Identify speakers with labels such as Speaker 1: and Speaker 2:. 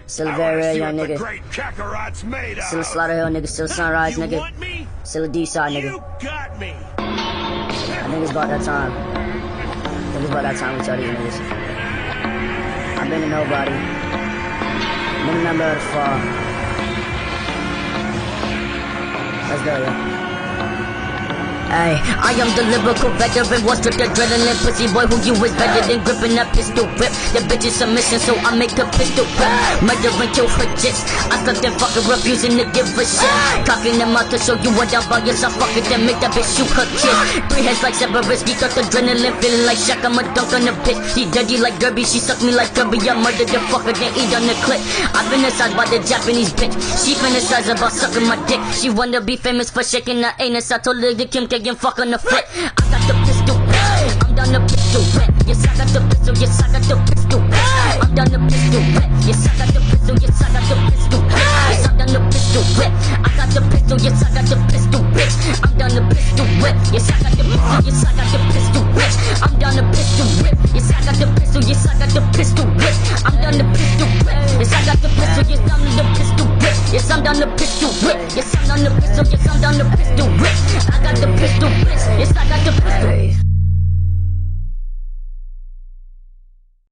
Speaker 1: Still a very real young nigga.
Speaker 2: Great Kakarot's made
Speaker 1: Still a
Speaker 2: of.
Speaker 1: Slaughter Hill nigga. Still a Sunrise
Speaker 2: You
Speaker 1: nigga.
Speaker 2: want me?
Speaker 1: Still a D-side nigga.
Speaker 2: You got me.
Speaker 1: I think it's about that time. I think it's about that time we tell these niggas. I've been a nobody. Been a member of the fall. Let's go, yo. Ay, I am the lyrical veteran, what's with the adrenaline? Pussy boy, who you is better than gripping that pistol whip? The bitch is submission, so I make a pistol whip. Murder and kill her jits. I slept and fucking refusing to give a shit. Cocking them out to show you what I'm about. Yes, I fuck it, then make that bitch shoot her kid. 3 heads like Severus, geek out the adrenaline, feeling like Shaq. I'm a dunk on the bitch. She dirty like Derby, she suck me like Kirby. I murdered the fucker, then eat on the clip. I fantasized by the Japanese bitch. She fantasized about sucking my dick. She wanna be famous for shaking her anus. I told her to Kim K and fuck on the foot. I got the pistol, I'm down the pistol whip. Yes, I got the pistol, yes, I got the pistol. I'm down the pistol whip. Yes, I got the pistol, yes, I got the pistol. Yes, I'm down the pistol whip. I got the pistol, yes, I got the pistol, bitch. I'm down the pistol whip. Yes, I got the pistol, yes, I got the pistol, bitch. I'm down the pistol whip. Yes, I got the pistol, yes, I got the pistol whip. I'm down the pistol whip. Yes, I got the pistol, yes, I'm the pistol whip. Yes, I'm down the pistol whip. Yes, I'm down the pistol, yes, I'm down the